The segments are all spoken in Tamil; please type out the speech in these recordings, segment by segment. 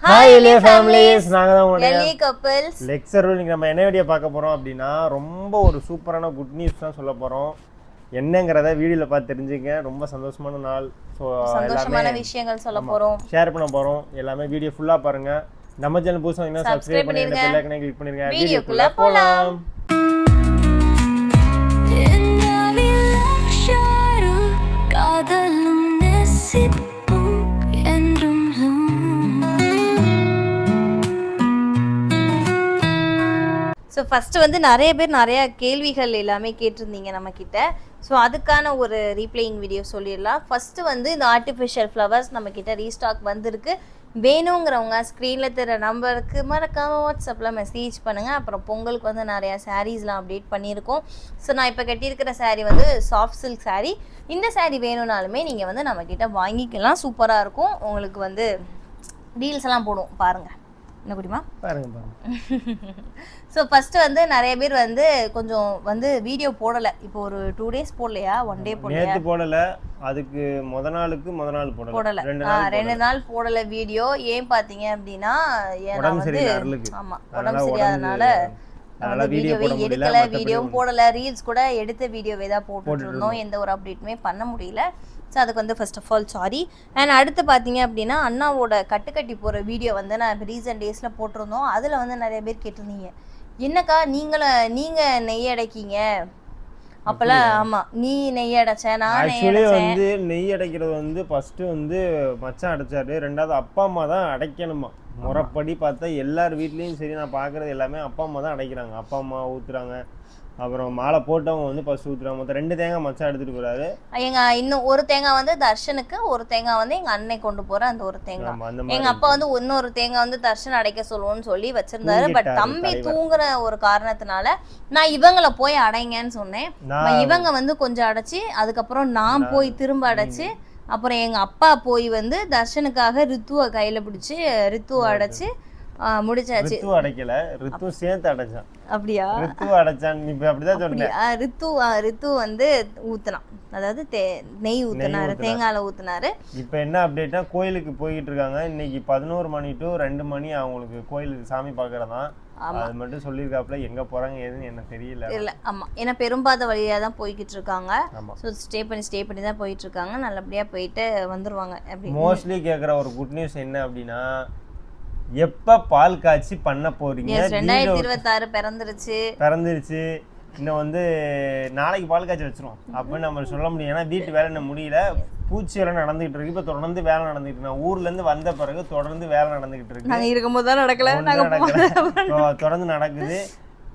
ஹாய் எலியா ஃபேமிலிஸ், நாங்கள் தான் உங்களுடைய எலியா கப்பிள்ஸ் லெக்சர். இன்னைக்கு நம்ம என்ன வீடியோ பார்க்க போகிறோம் அப்படின்னா, ரொம்ப ஒரு சூப்பரான குட் நியூஸ் தான் சொல்ல போகிறோம். என்னங்கிறத வீடியோவில் பார்த்து தெரிஞ்சுங்க. ரொம்ப சந்தோஷமான நாள். ஸோ சந்தோஷமான விஷயங்கள் சொல்ல போகிறோம், ஷேர் பண்ண போகிறோம். எல்லாமே வீடியோ ஃபுல்லாக பாருங்கள். நம்ம சேனல் புதுசாக வந்தீங்கன்னா சப்ஸ்கிரைப் பண்ணிடுங்க, பெல் ஐகானை கிளிக் பண்ணிடுங்க. வீடியோக்குள்ளே போகலாம். ஸோ ஃபஸ்ட்டு வந்து நிறைய பேர் நிறைய கேள்விகள் எல்லாமே கேட்டிருந்தீங்க நம்மக்கிட்ட. ஸோ அதுக்கான ஒரு ரீப்ளேயிங் வீடியோ சொல்லிடலாம். ஃபஸ்ட்டு வந்து இந்த ஆர்டிஃபிஷியல் ஃப்ளவர்ஸ் நம்மக்கிட்ட ரீஸ்டாக் வந்திருக்கு. வேணுங்கிறவங்க ஸ்க்ரீனில் தெரிய நம்பருக்கு மறக்காமல் வாட்ஸ்அப்பில் மெசேஜ் பண்ணுங்கள். அப்புறம் பொங்கலுக்கு வந்து நிறையா சாரீஸ்லாம் அப்டேட் பண்ணியிருக்கோம். ஸோ நான் இப்போ கட்டியிருக்கிற சாரீ வந்து சாஃப்ட் சில்க் சாரீ. இந்த சாரீ வேணும்னாலுமே நீங்கள் வந்து நம்மக்கிட்ட வாங்கிக்கலாம். சூப்பராக இருக்கும். உங்களுக்கு வந்து டீல்ஸ் எல்லாம் போடுவோம் பாருங்கள். என்ன குடிமா பாருங்க. ஸோ ஃபஸ்ட்டு வந்து நிறைய பேர் வந்து கொஞ்சம் வந்து வீடியோ போடலை. இப்போ ஒரு 2 days போடலையா, 1 day போடலையா? நேற்று போடலை, அதுக்கு முத நாள் போடலை, 2 நாள் போடலை வீடியோ. ஏன் பார்த்தீங்க அப்படின்னா, உடம்பு சரியில்லை. ஆமாம், உடம்பு சரியாதனால வீடியோவே எடுக்கல, வீடியோவும் போடலை. ரீல்ஸ் கூட எடுத்த வீடியோவே தான் போட்டுட்டு இருந்தோம். எந்த ஒரு அப்டேட்டுமே பண்ண முடியல. ஸோ அதுக்கு வந்து first of all sorry. And அடுத்து பார்த்தீங்க அப்படின்னா, அண்ணாவோட கட்டுக்கட்டி போகிற வீடியோ வந்து நான் இப்போ ரீசன்ட் டேஸில் போட்டிருந்தோம். அதில் வந்து நிறைய பேர் கேட்டிருந்தீங்க, என்னக்கா நீங்கள் நெய் அடைக்கீங்க அப்போல்லாம்? ஆமாம், நீ நெய் அடைச்ச, நான் நெய் அடைச்சேன். வந்து நெய் அடைக்கிறது வந்து ஃபர்ஸ்ட் வந்து மச்சான் அடைச்சாரு, ரெண்டாவது அப்பா அம்மா தான் அடைக்கணுமா. முறைப்படி பார்த்தா எல்லார் வீட்லேயும் சரி, நான் பார்க்குறது எல்லாமே அப்பா அம்மா தான் அடைக்கிறாங்க. அப்பா அம்மா ஊற்றுறாங்க, அப்புறம் மாலை போட்டவங்க வந்து ஃபர்ஸ்ட் ஊற்றுறாங்க. மொத்தம் 2 தேங்காய் மச்சான் எடுத்துகிட்டு போகிறாரு. இன்னும் ஒரு தேங்காய் வந்து தர்ஷனுக்கு, ஒரு தேங்காய் வந்து எங்கள் அண்ணனை கொண்டு போகிற அந்த ஒரு தேங்காய். எங்கள் அப்பா வந்து இன்னொரு தேங்காய் வந்து தர்ஷன் அடைக்க சொல்லுவோன்னு சொல்லி வச்சிருந்தாரு. பட் தம்பி தூங்குற ஒரு காரணத்தினால நான் இவங்களை போய் அடைங்கன்னு சொன்னேன். இவங்க வந்து கொஞ்சம் அடைச்சி, அதுக்கப்புறம் நான் போய் திரும்ப அடைச்சி, அப்புறம் எங்கள் அப்பா போய் வந்து தர்ஷனுக்காக ரித்துவை கையில் பிடிச்சி ரித்துவை அடைச்சி முடிச்சாச்சு. ரித்து அடைக்கல, ரித்து சேர்த்து அடைச்சான். அப்படியா? ரித்து அடைச்சான். இப்ப அப்படிதான் சொன்னேன். ரித்து வந்து ஊத்துனான், அதாவது நெய் ஊத்துனாரு, தேங்காயில ஊத்துனாரு. இப்ப என்ன அப்டேட்னா, கோயிலுக்கு போயிட்டு இருக்காங்க. இன்னைக்கு 11 மணி to 2 மணி அவங்களுக்கு கோயிலுக்கு சாமி பாக்குறதான். அது மட்டும் சொல்லியிருக்காப்புல. எங்க போறாங்க ஏதுன்னு எனக்கு தெரியல. இல்ல, ஆமா, ஏன்னா பெரும்பாத வழியா தான் போய்கிட்டு இருக்காங்க. ஸோ ஸ்டே பண்ணி தான் போயிட்டு இருக்காங்க. நல்லபடியா போயிட்டு வந்துருவாங்க. மோஸ்ட்லி கேட்குற ஒரு குட் நியூஸ் என்ன அப்படின்னா, எப்ப பால் காய்ச்சி பண்ண போறீங்க? 2026 பிறந்துருச்சு. இன்னும் வந்து நாளைக்கு பால் காய்ச்சி வச்சிரும் அப்படின்னு நம்ம சொல்ல முடியும். ஏன்னா வீட்டு வேலை என்ன முடியல, பூச்சி வேலை நடந்துகிட்டு இருக்கு. இப்ப தொடர்ந்து வேலை நடந்துகிட்டு இருக்கு. ஊர்ல இருந்து வந்த பிறகு தொடர்ந்து வேலை நடந்துகிட்டு இருக்கு. இருக்கும்போது தான் நடக்கல, தொடர்ந்து நடக்குது.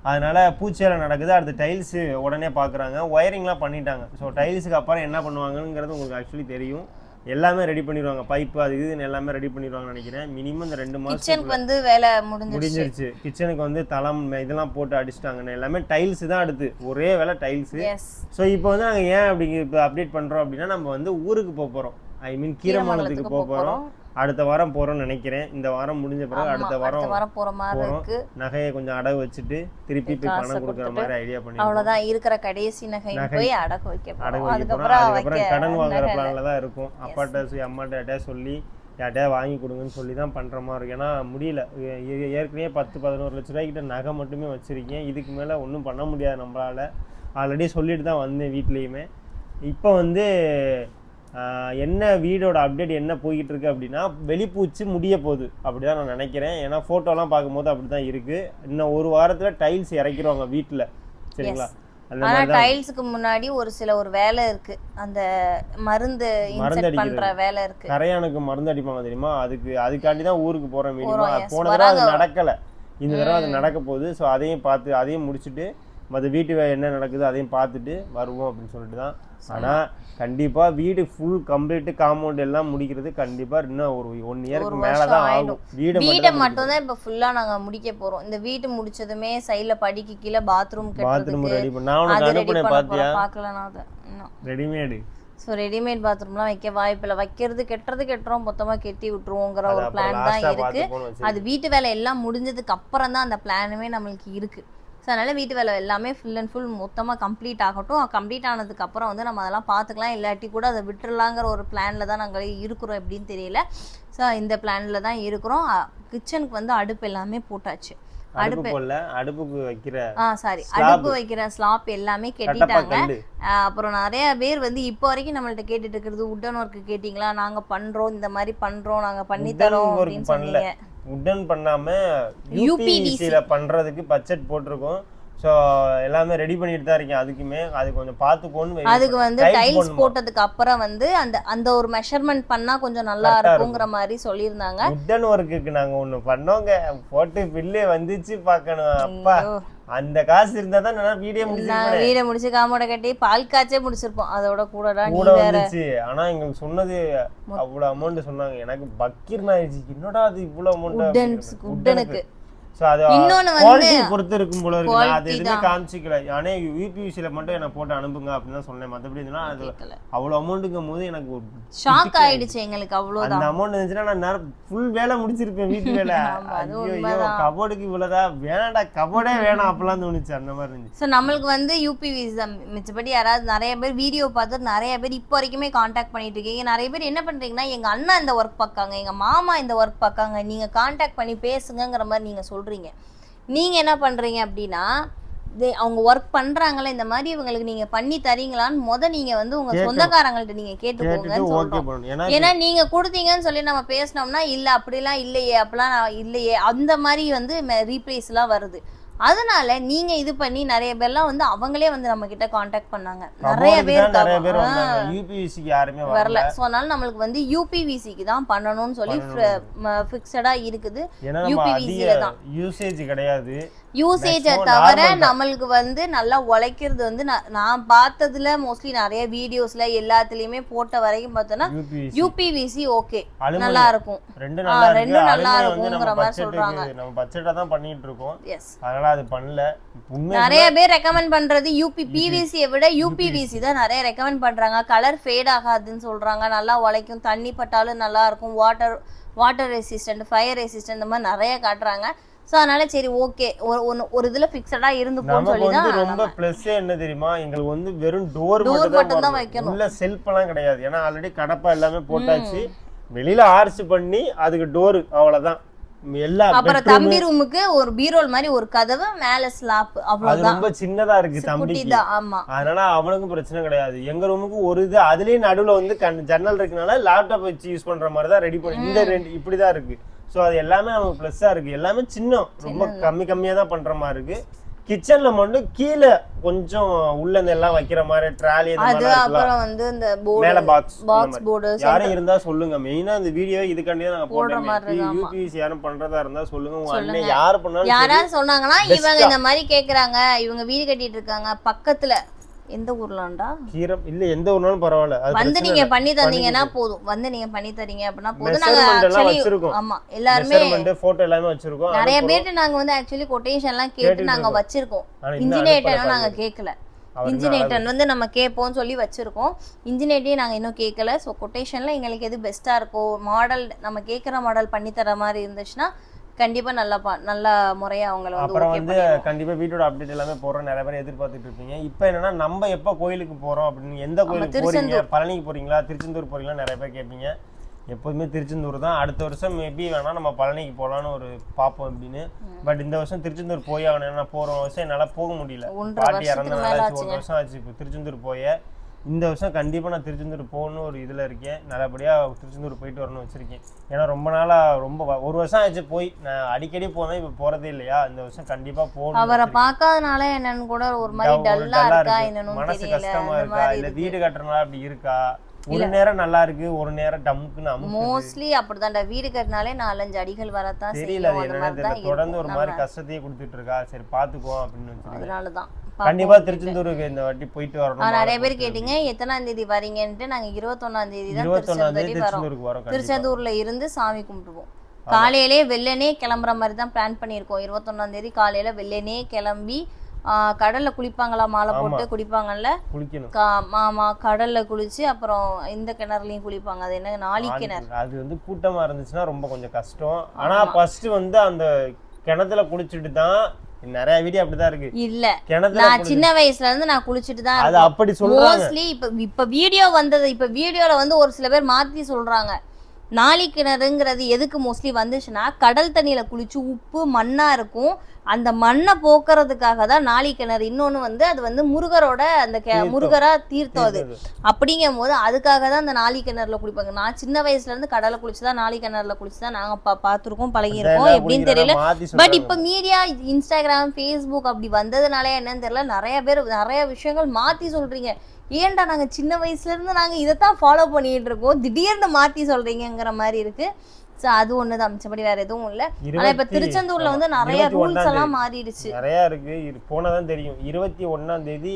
அதனால பூச்சி வேலை நடக்குது. அடுத்து டைல்ஸ் உடனே பாக்குறாங்க. ஒயரிங்லாம் பண்ணிட்டாங்க. ஸோ டைல்ஸுக்கு அப்புறம் என்ன பண்ணுவாங்கங்கிறது உங்களுக்கு ஆக்சுவலி தெரியும். எல்லாமே ரெடி பண்ணிடுவாங்க. பைப்பு அது இதுன்னு எல்லாமே ரெடி பண்ணிடுவாங்கன்னு நினைக்கிறேன். மினிமம் இந்த 2 மாசம் கிச்சனுக்கு வந்து வேலை முடிஞ்சிருச்சு. கிச்சனுக்கு வந்து தளம் இதெல்லாம் போட்டு அடிச்சிட்டாங்க. எல்லாமே டைல்ஸ் தான். அடுத்து ஒரே வேலை டைல்ஸ். ஸோ இப்போ வந்து நாங்கள் ஏன் அப்படி இப்போ அப்டேட் பண்ணுறோம் அப்படின்னா, நம்ம வந்து ஊருக்கு போகிறோம். ஐ மீன் கீரமானத்துக்கு போகிறோம். அடுத்த வாரம் போறோம்னு நினைக்கிறேன். இந்த வாரம் முடிஞ்ச பிறகு அடுத்த வாரம் போறோம். நகையை கொஞ்சம் அடகு வச்சுட்டு திருப்பி போய் பணம் கொடுக்குற மாதிரி ஐடியா பண்ணி, அவ்வளவுதான், இருக்கிற கடைசி நகையை போய் அடகு வைக்க போறோம். அதுக்கப்புறம் கடன் வாங்குற பிளான்ல தான் இருக்கும். அப்பாட்ட அம்மாட்ட யார்ட்டையா சொல்லி யார்ட்டையா வாங்கி கொடுங்கன்னு சொல்லி தான் பண்ற மாதிரி இருக்கு. ஏன்னா முடியல. ஏற்கனவே 10-11 லட்ச ரூபாய்க்கிட்ட நகை மட்டுமே வச்சிருக்கேன். இதுக்கு மேல ஒன்றும் பண்ண முடியாது நம்மளால. ஆல்ரெடி சொல்லிட்டு தான் வந்தேன் வீட்லயுமே. இப்போ வந்து என்ன வீடோட அப்டேட் என்ன போய்கிட்டு இருக்கு அப்படின்னா, வெளிப்பூச்சி முடிய போகுது அப்படிதான் நான் நினைக்கிறேன். ஏன்னா போட்டோலாம் பார்க்கும்போது அப்படிதான் இருக்கு. இன்னும் 1 வாரத்துல டைல்ஸ் இறக்கிடுவாங்க வீட்டுல. சரிங்களா? ஆனா டைல்ஸ்க்கு முன்னாடி ஒரு வேலை இருக்கு. அந்த மருந்து இன்செர்ட் பண்ற வேலை இருக்கு. கரையானுக்கு மருந்து அடிப்பாங்க தெரியுமா? அதுக்காண்டி தான் ஊருக்கு போறேன். மினிமம் போன தடவை அது நடக்கல, இந்த தடவை அது நடக்க போகுது. ஸோ அதையும் முடிச்சுட்டு மற்ற வீட்டு வேலை என்ன நடக்குது அதையும் பார்த்துட்டு வருவோம் அப்படின்னு சொல்லிட்டு தான். ஆனால் கண்டிப்பாக வீடு ஃபுல் கம்ப்ளீட்டு காம்பவுண்ட் எல்லாம் முடிக்கிறது கண்டிப்பாக இன்னும் ஒரு 1 இயருக்கு மேலே தான் ஆகும். வீட்டை மட்டும் தான் இப்போ ஃபுல்லாக நாங்கள் முடிக்க போகிறோம். இந்த வீட்டு முடிச்சதுமே சைடில் படிக்கு கீழே பாத்ரூம் ரெடி பண்ண நான் உனக்கு அனுப்புனேன். பார்த்தியா? பார்க்கல நான் அதை இன்னும். ரெடிமேடு. ஸோ ரெடிமேட் பாத்ரூம்லாம் வைக்க வாய்ப்பில்லை. கெட்டுறோம், மொத்தமாக கெட்டி விட்டுருவோங்கிற ஒரு பிளான் தான் இருக்குது. அது வீட்டு வேலை எல்லாம் முடிஞ்சதுக்கு அப்புறம் தான் அந்த பிளானுமே நம்மளுக்கு இருக்குது. ஸோ அதனால் வீட்டு வேலை எல்லாமே ஃபுல் அண்ட் ஃபுல் மொத்தமாக கம்ப்ளீட் ஆகட்டும். கம்ப்ளீட் ஆனதுக்கப்புறம் வந்து நம்ம அதெல்லாம் பார்த்துக்கலாம், இல்லாட்டி கூட அதை விட்டுறலாங்கிற ஒரு பிளானில் தான் நாங்கள் இருக்கிறோம். எப்படின்னு தெரியல. ஸோ இந்த பிளானில் தான் இருக்கிறோம். கிச்சனுக்கு வந்து அடுப்பு எல்லாமே போட்டாச்சு. அடுப்புக்கு வைக்கிற அடுப்பு வைக்கிற ஸ்லாப் எல்லாமே கட்டிட்டாங்க. அப்புறம் நிறைய பேர் வந்து இப்போ வரைக்கும் நம்மள்ட்ட கேட்டுட்டு இருக்கிறது உட்டன் ஒர்க் கேட்டிங்களா, நாங்க பண்றோம், இந்த மாதிரி பண்றோம், நாங்க பண்ணி தரோம் அப்படின்னு சொன்னீங்க. உட்டன் பண்ணாம யூபிவிசில பண்றதுக்கு பட்ஜெட் போட்டிருக்கோம். ஸோ எல்லாமே ரெடி பண்ணிட்டு தான் இருக்கேன். அதுக்குமே அது கொஞ்சம் பார்த்துக்கோன்னு. அதுக்கு வந்து டைல்ஸ் போட்டதுக்கு அப்புறம் வந்து அந்த ஒரு மெஷர்மெண்ட் பண்ணா கொஞ்சம் நல்லா இருக்குங்கிற மாதிரி சொல்லியிருந்தாங்க. உட்டன் ஒர்க்குக்கு நாங்க ஒண்ணு பண்ணோங்க, போட்டு பில்லே வந்துச்சு பார்க்கணும். அப்பா அந்த காசு இருந்தா தான் நல்லா வீடியோ முடிச்சு காமோட கட்டி பால் காய்ச்சே முடிச்சிருப்போம். அதோட கூட வந்துச்சு. ஆனா எங்களுக்கு சொன்னது அவ்வளவு அமௌண்ட் சொன்னாங்க. எனக்கு பக்கீர்னா ஆயிடுச்சு, என்னடா அது இவ்வளவு அமௌண்ட் உட்டனுக்கு. இன்னொன்னு வந்து பொறுத்து இருக்கும் போல இருக்கு. அது எதுவுமே காமிச்சிக்கல. ஆனா யூபிவிசில மட்டும் எனக்கு போட்டு அனுப்புங்க அப்படின்னு தான் சொன்னேன். மத்தபடி அது அவ்வளவு அமௌண்ட்டுக்கும் போது எனக்கு ஷாக் ஆயிடுச்சு எங்களுக்கு. அவ்வளவுதான் அந்த அமௌண்ட் இருந்துச்சுன்னா நான் ஃபுல் வேலை முடிச்சிருப்பேன் வீட்டு வேலை. கபோர்டுக்கு இவ்வளவுதா வேணாடா, கபோர்டே வேணாம் அப்பெல்லாம் தோணுச்சு. அந்த மாதிரி இருந்துச்சு. ஸோ நம்மளுக்கு வந்து யூபிவிசி தான். மிச்சபடி யாராவது நிறைய பேர் வீடியோ பார்த்து நிறைய பேர் இப்போ வரைக்குமே கான்டாக்ட் பண்ணிட்டு இருக்கீங்க. நிறைய பேர் என்ன பண்றீங்கன்னா, எங்க அண்ணா இந்த ஒர்க் பார்க்காங்க, எங்க மாமா இந்த ஒர்க் பார்க்காங்க, நீங்க கான்டாக்ட் பண்ணி பேசுங்கிற மாதிரி நீங்க சொல்றீங்க. நீங்க என்ன பண்றீங்க அப்படின்னா, அவங்க ஒர்க் பண்றாங்கல்ல இந்த மாதிரி இவங்களுக்கு நீங்க பண்ணி தரீங்களான்னு நீங்க வந்து உங்க சொந்தக்காரங்கள்ட்ட நீங்க கேட்டுக்கோங்கன்னு சொல்றோம். ஏன்னா நீங்க கொடுத்தீங்கன்னு சொல்லி நம்ம பேசினோம்னா இல்ல அப்படிலாம் இல்லையே, அப்படிலாம் இல்லையே, அந்த மாதிரி வந்து ரீப்ளேஸ் எல்லாம் வருது. அதனால நீங்க இது பண்ணி நிறைய பேர்லாம் வந்து அவங்களே வந்து நம்ம கிட்ட கான்டாக்ட் பண்ணாங்க. நிறைய பேர் யூபிவிசிக்கு யாருமே வரல. சோ அதனால நம்மளுக்கு வந்து யூபிவிசிக்கு தான் பண்ணணும்னு சொல்லி ஃபிக்ஸடா இருக்குது. யூபிவிசில தான் யூசேஜ் கிடையாது. யூசேஜை தவிர நம்மளுக்கு வந்து நல்லா உழைக்கிறது வந்து நான் பார்த்ததுல மோஸ்ட்லி நிறைய வீடியோஸ்ல எல்லாத்துலயுமே போட்ட வரைக்கும் பார்த்தோன்னா யூபிவிசி ஓகே நல்லா இருக்கும், ரெண்டும் நல்லா இருக்கும்ங்கிற மாதிரி சொல்றாங்க. நம்ம பட்ஜெட்டா தான் பண்ணிட்டு இருக்கோம். அதனால அது பண்ணல. நிறைய பேர் ரெக்கமெண்ட் பண்றது பிவிசியை விட யூபிவிசி தான் நிறைய ரெக்கமெண்ட் பண்றாங்க. கலர் ஃபேட் ஆகாதுன்னு சொல்றாங்க, நல்லா உழைக்கும், தண்ணி பட்டாலும் நல்லா இருக்கும், வாட்டர் ரெசிஸ்டன்ட், ஃபயர் ரெசிஸ்டன்ட், இந்த மாதிரி நிறைய காட்டுறாங்க. சோ அதனால சரி ஓகே ஒரு இதுல ஃபிக்ஸடா இருந்துப்போம் சொல்லி தான். ரொம்ப ப்ளஸ் என்ன தெரியுமா, எங்களுக்கு வந்து வெறும் டோர் மட்டும் தான் வைக்கணும், உள்ள செல்ஃப் எல்லாம் கிடையாது. ஏன்னா ஆல்ரெடி கடப்பா எல்லாமே போட்டாச்சு, வெளியில ஆர்ச் பண்ணி அதுக்கு டோர் அவ்வளவுதான். அப்புறம் தம்பி ரூமுக்கு ஒரு பீரோல் மாதிரி ஒரு கதவு, மேல ஸ்லாப், அவ்வளவுதான். ரொம்ப சின்னதா இருக்கு தம்பிக்கு, அதனால அவனுக்கும் பிரச்சனை கிடையாது. எங்க ரூமுக்கு ஒரு இது அதுலயே நடுவுல வந்து ஜன்னல் இருக்கனால லேப்டாப் வச்சு யூஸ் பண்ற மாதிரி தான் ரெடி பண்ணி இந்த ரெண்டு இப்படிதான் இருக்கு. ஸோ அது எல்லாமே நமக்கு ப்ளஸ்ஸாக இருக்குது. எல்லாமே சின்ன ரொம்ப கம்மியாக தான் பண்ணுற மாதிரி இருக்குது. கிச்சன்ல மட்டும் கீழே கொஞ்சம் உள்ள எல்லாம் வைக்கிற மாதிரி ட்ராலி, அப்புறம் வந்து இந்த மேல பாக்ஸ் போர்டு யாரும் இருந்தா சொல்லுங்க. மெயினா இந்த வீடியோ இதுக்காண்டியே நாங்க போடுறோம். யூபிவிசி யாரும் பண்றதா இருந்தா சொல்லுங்க. உங்க அண்ணன் யார் பண்ணாலும் யாராவது சொன்னாங்கன்னா இவங்க இந்த மாதிரி கேக்குறாங்க, இவங்க வீடு கட்டிட்டு இருக்காங்க பக்கத்துல, எந்த ஊர்லாண்டா கீரம் இல்ல எந்த ஊர்னாலும் பரவாயில்ல, வந்து நீங்க பண்ணி தந்தீங்கன்னா போதும். வந்து நீங்க பண்ணி தரீங்க அப்படின்னா போதும். நாங்க ஆமா எல்லாருமே போட்டோ எல்லாமே வச்சிருக்கோம். நிறைய பேர் நாங்க வந்து ஆக்சுவலி கொட்டேஷன் எல்லாம் கேட்டு நாங்க வச்சிருக்கோம். இன்ஜினியேட்டர் நாங்க கேட்கல, இன்ஜினியேட்டர் வந்து நம்ம கேட்போம்னு சொல்லி வச்சிருக்கோம். இன்ஜினியேட்டே நாங்க இன்னும் கேட்கல. ஸோ கொட்டேஷன்ல எங்களுக்கு எது பெஸ்டா இருக்கோ, மாடல் நம்ம கேட்குற மாடல் பண்ணி தர மாதிரி இருந்துச்சுன்னா கண்டிப்பா நல்ல முறையா அவங்கள வந்து அப்புறம் வந்து கண்டிப்பா வீட்டோட அப்டேட் எல்லாமே போறோம். நிறைய பேர் எதிர்பார்த்துட்டு இருப்பீங்க. இப்போ என்னன்னா நம்ம எப்ப கோயிலுக்கு போறோம் அப்படின்னு, எந்த கோயிலுக்கு போறீங்க, பழனிக்கு போறீங்களா, திருச்செந்தூர் போறீங்களா நிறைய பேர் கேட்பீங்க. எப்போதுமே திருச்செந்தூர் தான். அடுத்த வருஷம் மேபி வேணா நம்ம பழனிக்கு போகலான்னு ஒரு பார்ப்போம் அப்படின்னு. பட் இந்த வருஷம் திருச்செந்தூர் போய் ஆகணும். ஏன்னா போற வருஷம் என்னால போக முடியல, பாட்டி இறந்தனால 1 வருஷம் ஆச்சு இப்போ திருச்செந்தூர் போய. இந்த வருஷம் கண்டிப்பாக நான் திருச்செந்தூர் போகணும்னு ஒரு இதில் இருக்கேன். நல்லபடியாக திருச்செந்தூர் போயிட்டு வரணும்னு வச்சுருக்கேன். ஏன்னா ரொம்ப நாளாக ரொம்ப 1 வருஷம் ஆச்சு போய், நான் அடிக்கடி போனேன், இப்போ போகிறதே இல்லையா. இந்த வருஷம் கண்டிப்பாக போகணும். அவரை பார்க்காதனால என்னன்னு கூட ஒரு மாதிரி டல்லாக இருக்கா, என்னன்னு மனசு கஷ்டமாக இருக்கா, இல்லை வீடு கட்டுறதுனால அப்படி இருக்கா, ஒரு நேரம் நல்லா இருக்கு, ஒரு நேரம் டம்க்குன்னு மோஸ்ட்லி அப்படிதான்டா. வீடு கட்டினாலே 4-5 அடிகள் வரத்தான் தெரியல. அது என்னன்னு தொடர்ந்து ஒரு மாதிரி கஷ்டத்தையே கொடுத்துட்டு இருக்கா. சரி பாத்துக்குவோம் அப்படின்னு வச்சிருக்கேன். அதனாலதான் கண்டிப்பா திருச்செந்தூருக்கு இந்த வாட்டி போயிட்டு வரணும். நிறைய பேர் கேட்டீங்க எத்தனாம் தேதி வரீங்கன்ட்டு. நாங்க 21ஆம் தேதி தான் திருச்செந்தூர்ல இருந்து சாமி கும்பிட்டுவோம். காலையிலே வெள்ளனே கிளம்புற மாதிரி தான் பிளான் பண்ணியிருக்கோம். 21ஆம் தேதி காலையில வெள்ளனே கிளம்பி கடல்ல குளிப்பாங்களா, மாலை போட்டு குளிப்பாங்கல்ல, மாமா கடல்ல குளிச்சு அப்புறம் இந்த கிணறுலயும் குளிப்பாங்க. அது என்ன நாளி கிணறு, அது வந்து கூட்டமா இருந்துச்சுன்னா ரொம்ப கொஞ்சம் கஷ்டம். ஆனா ஃபர்ஸ்ட் வந்து அந்த கிணத்துல குளிச்சுட்டு தான் நிறைய வீடியோ அப்படிதான் இருக்கு. இல்ல கிணத்துல நான் சின்ன வயசுல இருந்து நான் குளிச்சுட்டு தான் அது அப்படி சொல்றாங்க. மோஸ்ட்லி இப்ப வீடியோ வந்தது, இப்ப வீடியோல வந்து ஒரு சில பேர் மாத்தி சொல்றாங்க. நாளி கிணறுங்கிறது எதுக்கு மோஸ்ட்லி வந்துச்சுன்னா, கடல் தண்ணியில குளிச்சு உப்பு மண்ணா இருக்கும், அந்த மண்ணை போக்குறதுக்காக தான் நாளி கிணறு. இன்னொன்னு வந்து அது வந்து முருகரோட அந்த முருகரா தீர்த்தம் அது. அப்படிங்கும் போது அதுக்காக தான் அந்த நாளி கிணறுல குளிப்பாங்க. நான் சின்ன வயசுல இருந்து கடலை குளிச்சுதான் நாளி கிணறுல குளிச்சுதான் நாங்க பார்த்துருக்கோம், பழகிருக்கோம். எப்படின்னு தெரியல. பட் இப்ப மீடியா, இன்ஸ்டாகிராம், ஃபேஸ்புக் அப்படி வந்ததுனால என்னன்னு தெரியல, நிறைய பேர் நிறைய விஷயங்கள் மாத்தி சொல்றீங்க. ஏன்டா நாங்க சின்ன வயசுல இருந்து நாங்க இதைத்தான் ஃபாலோ பண்ணிட்டு இருக்கோம், திடீர்னு மாத்தி சொல்றீங்கிற மாதிரி இருக்கு. சோ அது ஒண்ணுதான், மிச்சபடி வேற எதுவும் இல்ல. ஆனா இப்ப திருச்செந்தூர்ல வந்து நிறைய ரூல்ஸ் எல்லாம் மாறிடுச்சு, நிறைய இருக்கு. போனதான் தெரியும். 21ஆம் தேதி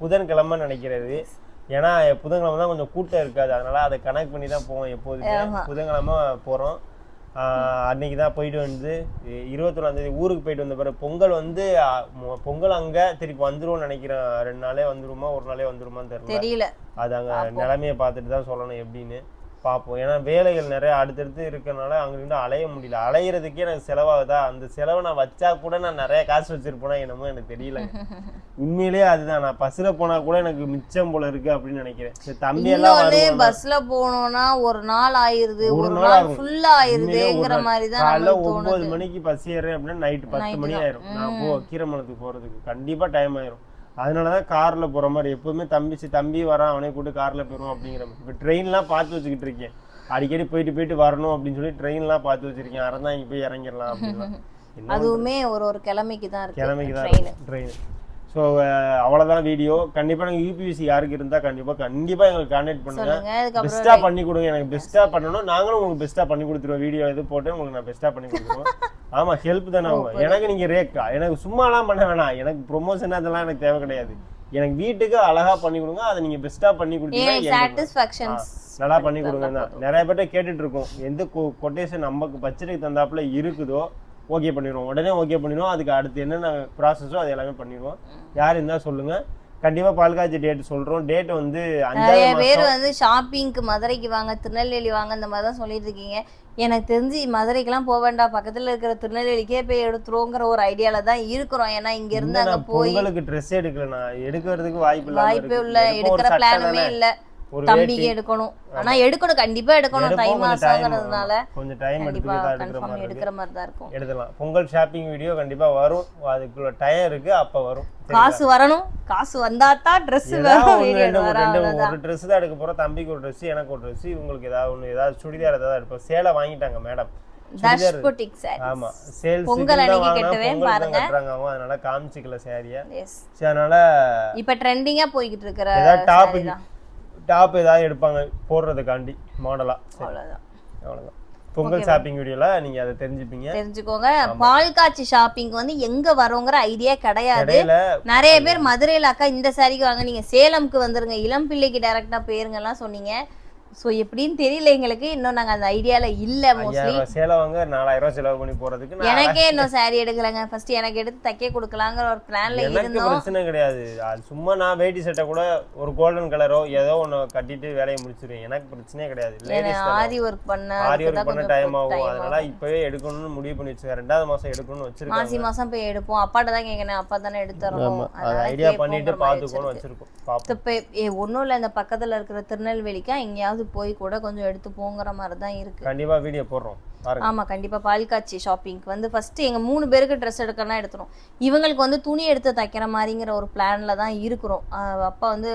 புதன்கிழமை நினைக்கிறது. ஏன்னா புதன்கிழமை தான் கொஞ்சம் கூட்டம் இருக்காது, அதனால அதை கனெக்ட் பண்ணி தான் போவோம் எப்போதுமே. புதன்கிழமை போறோம். அன்னைக்கு தான் போயிட்டு வந்து 21ஆம் தேதி ஊருக்கு போயிட்டு வந்த பிறகு பொங்கல் வந்து பொங்கல் அங்க திருப்பி வந்துருவோம்னு நினைக்கிறேன். 2 நாளே வந்துருமா, ஒரு நாளே வந்துருமான்னு தெரியல. அது அங்க நிலைமையை பார்த்துட்டு தான் சொல்லணும் எப்படின்னு பார்ப்போம். ஏன்னா வேலைகள் நிறைய அடுத்தடுத்து இருக்கனால அங்கிருந்து அலைய முடியல. அலையிறதுக்கே எனக்கு செலவாகுதா, அந்த செலவை நான் வச்சா கூட நான் நிறைய காசு வச்சிருப்பேனா என்னமோ எனக்கு தெரியல. உண்மையிலேயே அதுதான், நான் பஸ்ல போனா கூட எனக்கு மிச்சம் போல இருக்கு அப்படின்னு நினைக்கிறேன். சரி தம்பி எல்லாம் பஸ்ல போனோம்னா ஒரு நாள் ஆயிருது, ஒரு நாள் ஃபுல்லா ஆயிருதுங்கிற மாதிரி தான். காலைல 9 மணிக்கு பஸ் ஏறேன் அப்படின்னா நைட்டு 10 மணி ஆயிரும். நான் கீரமலத்துக்கு போறதுக்கு கண்டிப்பா டைம் ஆயிரும். அதனாலதான் கார்ல போற மாதிரி எப்பவுமே தம்பி வரான் அவனே கூட்டு கார்ல போயிடும் அப்படிங்கிற மாதிரி. இப்ப ட்ரெயின்லாம் பார்த்து வச்சுக்கிட்டு இருக்கேன், அடிக்கடி போயிட்டு வரணும் அப்படின்னு சொல்லி ட்ரெயின்லாம் பார்த்து வச்சிருக்கேன். அறந்தான் இங்க போய் இறங்கிடலாம் அப்படின்னா. அதுவுமே ஒரு கிழமைக்கு தான் இருக்கு, கிழமைக்கு தான் ட்ரெயின். ஸோ அவ்வளோதான் வீடியோ. கண்டிப்பாக எனக்கு யூபிஎஸ்சி யாருக்கு இருந்தால் கண்டிப்பாக எங்களுக்கு கான்டாக்ட் பண்ணுங்க, பெஸ்ட்டாக பண்ணி கொடுங்க. எனக்கு பெஸ்ட்டாக பண்ணணும், நாங்களும் உங்களுக்கு பெஸ்ட்டாக பண்ணி கொடுத்துருவோம். வீடியோ எது போட்டு உங்களுக்கு நான் பெஸ்ட்டாக பண்ணி கொடுத்துருவோம். ஆமாம், ஹெல்ப் தானே ஆகும். எனக்கு நீங்கள் ரேக்கா, எனக்கு சும்மாலாம் பண்ண வேணாம், எனக்கு ப்ரொமோஷன் அதெல்லாம் எனக்கு தேவை கிடையாது. எனக்கு வீட்டுக்கு அழகாக பண்ணி கொடுங்க, அதை நீங்கள் பெஸ்ட்டாக பண்ணி கொடுத்தீங்கன்னா நல்லா பண்ணி கொடுங்க தான். நிறைய பேர்ட்ட கேட்டுட்டு இருக்கோம், எந்த கொட்டேஷன் நமக்கு பட்ஜெட்டுக்கு தந்தாப்புல இருக்குதோ ஓகே பண்ணிடுவோம், உடனே ஓகே பண்ணிடுவோம். அதுக்கு அடுத்து என்னென்ன ப்ராசஸோ அது எல்லாமே பண்ணிடுவோம். யார் இருந்தால் சொல்லுங்க, கண்டிப்பா பால்காட்சி டேட் சொல்றோம். டேட் வந்து நிறைய பேர் வந்து ஷாப்பிங்க்கு மதுரைக்கு வாங்க, திருநெல்வேலி வாங்க, இந்த மாதிரி தான் சொல்லிட்டு இருக்கீங்க. எனக்கு தெரிஞ்சு மதுரைக்கெல்லாம் போக வேண்டாம், பக்கத்துல இருக்கிற திருநெல்வேலிக்கே போய் எடுத்துருவோங்கிற ஒரு ஐடியால தான் இருக்கிறோம். ஏன்னா இங்க இருந்து அங்க போய் உங்களுக்கு ட்ரெஸ் எடுக்கல, நான் எடுக்கிறதுக்கு வாய்ப்பு இல்ல, எடுக்கிற பிளானுமே இல்ல. தம்பிக்கு எடுக்கணும், ஆனா எடுக்கணும், கண்டிப்பா எடுக்கணும். தை மாசம்ங்கிறதுனால கொஞ்சம் டைம் எடுக்கிற மாதிரி தான் இருக்கும். எடுக்கலாம். பொங்கல் ஷாப்பிங் வீடியோ கண்டிப்பா வரும், அதுக்குள்ள டைம் இருக்கு, அப்ப வரும். காசு வரணும், காசு வந்தா தான் Dress வரும். ஒரு Dress தான் எடுக்க போறோம். தம்பிக்கு ஒரு Dress, எனக்கு ஒரு Dress, இவங்களுக்கு ஏதாவது சுடிதார் ஏதாவது எடுப்போம். சேலை வாங்கிட்டாங்க மேடம். ஆமா, சேல்ஸ் பொங்கல் அன்னைக்கு கட்டவே பாருங்க, அதனால காமிச்சிக்கல சாரியா. அதனால இப்ப ட்ரெண்டிங்கா போயிட்டு இருக்கிற டாப் ஏதாவது எடுப்பாங்க போடுறதுக்காண்டி மாடலா. அவ்வளவுதான் பொங்கல் ஷாப்பிங் வீடியோல நீங்க அதை தெரிஞ்சுக்கோங்க. பால்காட்சி ஷாப்பிங் வந்து எங்க வரோங்கிற ஐடியா கிடையாது. நிறைய பேர் மதுரையில அக்கா இந்த சாரிக்கு வாங்க, நீங்க சேலம்க்கு வந்துருங்க, இளம் பிள்ளைக்கு டைரக்டா போயிருங்க எல்லாம் சொன்னீங்க. சோ எப்படின்னு தெரியல எங்களுக்கு, இன்னும் நாங்க அந்த ஐடியால இல்ல. மோஸ்ட்லி சேலை வாங்க 4000 செலவு பண்ணி போறதுக்கு எனக்கே இன்னும் சாரி எடுக்கலங்க. ஃபர்ஸ்ட் எனக்கு எடுத்து தைக்க கொடுக்கலாங்கிற ஒரு பிளான்ல இருந்தோம். எனக்கு பிரச்சனை கிடையாது, அது சும்மா நான் வேட்டி சட்டை கூட ஒரு கோல்டன் கலரோ ஏதோ ஒன்னு கட்டிட்டு வேலையை முடிச்சிருவேன், எனக்கு பிரச்சனையே கிடையாது. ஆரி ஒர்க் பண்ண டைம் ஆகும், அதனால இப்பவே எடுக்கணும்னு முடிவு பண்ணி வச்சிருக்கேன். 2வது மாசம் எடுக்கணும்னு வச்சிருக்கேன். மாசம் போய் எடுப்போம். அப்பாட்ட தான் கேட்கணும், அப்பா தானே எடுத்துறோம். ஐடியா பண்ணிட்டு பாத்துக்கோன்னு வச்சிருக்கோம். ஒன்னும் இல்ல, இந்த பக்கத்துல இருக்கிற திருநெல்வேலிக்கா எங்கேயாவது போய் கூட கொஞ்சம் எடுத்து போங்கிற மாதிரி தான் இருக்கு. கண்டிப்பா வீடியோ போடுறோம். ஆமா, கண்டிப்பா பால்காட்சி ஷாப்பிங்க்கு வந்து ஃபர்ஸ்ட் எங்க 3 பேருக்கு ட்ரெஸ் எடுக்கணும்னா எடுத்துரும். இவங்களுக்கு வந்து துணி எடுத்து தைக்கிற மாதிரிங்கிற ஒரு பிளான்ல தான் இருக்கிறோம். அப்பா வந்து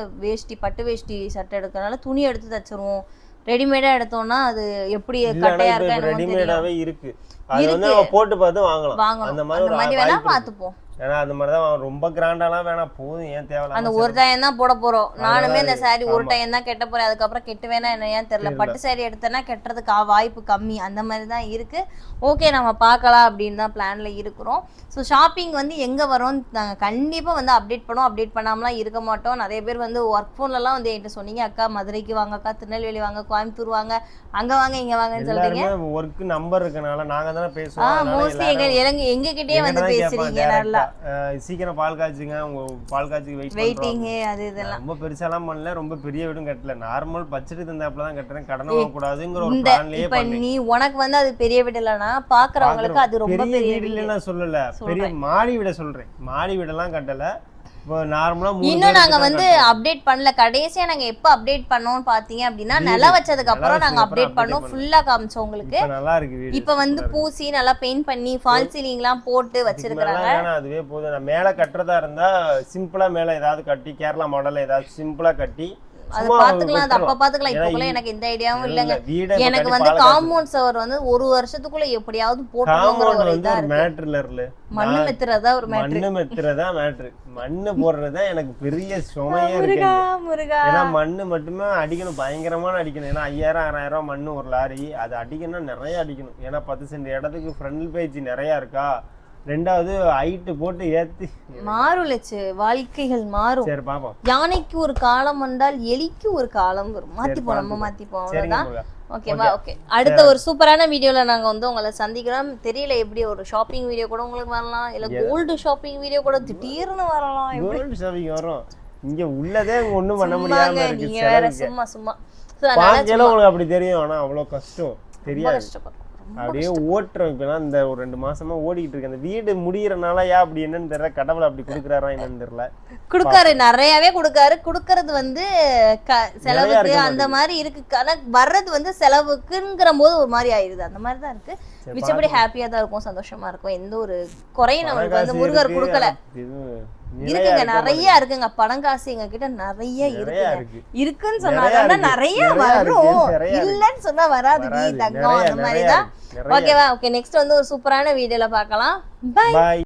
பட்டு வேஷ்டி சட்டை எடுக்கிறனால துணி எடுத்து தைச்சிருவோம். ரெடிமேடா எடுத்தோம்னா அது எப்படி கட்டையா இருக்கா ரெடிமேடாவே இருக்கு, அது வந்து நம்ம போட்டு பார்த்து வாங்கலாம். அந்த மாதிரி வேணா பாத்துப்போம். ஏன்னா அந்த மாதிரிதான் ரொம்ப கிராண்டாலாம் வேணாம், போதும் ஏன் தேவை. அந்த ஒரு டைம் தான் போட போறோம். நானுமே இந்த சாரி ஒரு டைம் தான் கெட்ட போறேன், அதுக்கப்புறம் கெட்டு வேணா என்ன ஏன் தெரியல. பட்டு சாரி எடுத்தேன்னா கெட்டுறதுக்கு வாய்ப்பு கம்மி, அந்த மாதிரி தான் இருக்கு. ஓகே, நம்ம பார்க்கலாம் அப்படின்னு தான் பிளான்ல இருக்கிறோம். ஸோ ஷாப்பிங் வந்து எங்க வரோம் நாங்கள் கண்டிப்பா வந்து அப்டேட் பண்ணுவோம். அப்டேட் பண்ணாமலாம் இருக்க மாட்டோம். நிறைய பேர் வந்து ஒர்க் ஃபோன்லலாம் வந்து என்கிட்ட சொன்னீங்க, அக்கா மதுரைக்கு வாங்க, அக்கா திருநெல்வேலி வாங்க, கோயம்புத்தூர் வாங்க, அங்க வாங்க இங்க வாங்கன்னு சொல்றீங்க. ஒர்க் நம்பர் இருக்கனால நாங்க தானே பேசுவோம். மோஸ்ட்லி எங்க கிட்டே வந்து பேசுறீங்க. நல்லா சீக்கிரம் பால் காய்ச்சுங்க, உங்க பால் காய்ச்சிக்கு வெயிட்டிங் அது இதெல்லாம் ரொம்ப பெருசாலாம் பண்ணல, ரொம்ப பெரிய வீடும் கட்டல, நார்மல் பட்ஜெட் தந்தாப்புல தான் கட்டுறேன், கடன் வாங்க கூடாதுங்கிற ஒரு பிளான்லயே இப்ப நீ உனக்கு வந்து அது பெரிய வீடு இல்லனா பாக்குறவங்களுக்கு அது ரொம்ப பெரிய வீடு இல்ல நான் சொல்லல, பெரிய மாடி வீட சொல்றேன், மாடி வீடெல்லாம் கட்டல, இப்போ நார்மலா இன்னும் நாங்க வந்து அப்டேட் பண்ணல, கடைசியா நாங்க எப்ப அப்டேட் பண்ணோம்னு பாத்தீங்க அப்படின்னா நில வச்சதுக்கு அப்புறம் நாங்க அப்டேட் பண்ணோம், ஃபுல்லா காமிச்சோம் உங்களுக்கு. நல்லா இருக்கு வீடு. இப்ப வந்து பூசி நல்லா பெயிண்ட் பண்ணி ஃபால் சீலிங் எல்லாம் போட்டு வச்சிருக்காங்க. அதுவே போதும். நான் மேல கட்டுறதா இருந்தா சிம்பிளா மேல ஏதாவது கட்டி கேரளா மாடல்ல ஏதாவது சிம்பிளா கட்டி அது பாத்துக்கலாம், அது அப்ப பாத்துக்கலாம். இப்போக்குள்ள எனக்கு எந்த ஐடியாவும் இல்லங்க. எனக்கு வந்து காம்பவுண்ட் சவர் வந்து ஒரு வருஷத்துக்குள்ள எப்படியாவது போட்டுறோம்ங்கற ஒரு இதா இருக்கு. மேட்டர்ல மண்ணு மெத்துறதா ஒரு மேட்டர், மண்ணு மெத்துறதா மேட்டர், மண்ணு போடுறதா எனக்கு பெரிய சுமையே இருக்கு. ஏன்னா மண்ணு மட்டுமே அடிக்கணும், பயங்கரமான அடிக்கணும். ஏன்னா 5000 6000 மண்ணு ஒரு லாரி, அது அடிக்கணும்னா நிறைய அடிக்கணும். ஏன்னா 10 சென்ட் இடத்துக்கு ஃப்ரண்ட் பேஜ் நிறைய இருக்கா, ரெண்டாவது ஹைட் போட்டு ஏத்தி மாறுலச்சு, வாழ்க்கைகள் மாறும். சரி பாப்போம். யானைக்கு ஒரு காலம் வந்தால் எலிக்கு ஒரு காலம் வரும், மாத்திப்போம், நம்ம மாத்திப்போம், அவ்வளவுதான். ஓகேவா? ஓகே, அடுத்த ஒரு சூப்பரான வீடியோல நாங்க வந்து உங்களை சந்திக்கிறோம். தெரியல எப்படி ஒரு ஷாப்பிங் வீடியோ கூட உங்களுக்கு வரலாம், இல்ல கோல்டு ஷாப்பிங் வீடியோ கூட திடீர்னு வரலாம். கோல்டு ஷாப்பிங் வரும், இங்க உள்ளதே ஒண்ணும் பண்ண முடியாம இருக்கு. நீங்க வேற சும்மா சும்மா பாஞ்சேல உங்களுக்கு அப்படி தெரியும், ஆனா அவ்வளவு கஷ்டம் தெரியாது. கஷ்டப்படுறோம் அப்படியே ஓட்டுறோம். இப்பெல்லாம் இந்த ஒரு 2 மாசமா ஓடிக்கிட்டு இருக்கு. அந்த வீடு முடியறனால அப்படி என்னன்னு தெரியல, கடவுள் அப்படி கொடுக்குறாரா என்னன்னு தெரியல. கொடுக்காரு, நிறையவே கொடுக்காரு. கொடுக்கறது வந்து செலவுக்கு அந்த மாதிரி இருக்கு, ஆனா வர்றது வந்து செலவுக்குங்கிற போது ஒரு மாதிரி ஆயிடுது. அந்த மாதிரி தான் இருக்கு. மிச்சப்படி ஹாப்பியா தான் இருக்கும், சந்தோஷமா இருக்கும். எந்த ஒரு குறையும் நம்மளுக்கு வந்து முருகர் கொடுக்கல. இருக்குங்க, நிறைய இருக்குங்க, பணம் காசு எங்க கிட்ட நிறைய இருக்கு. இருக்குன்னு சொன்னா நிறைய வரும், இல்லன்னு சொன்னா வராது. தங்கம் அந்த மாதிரிதான். ஓகேவா? ஓகே, நெக்ஸ்ட் வந்து ஒரு சூப்பரான வீடியோல பார்க்கலாம். பை.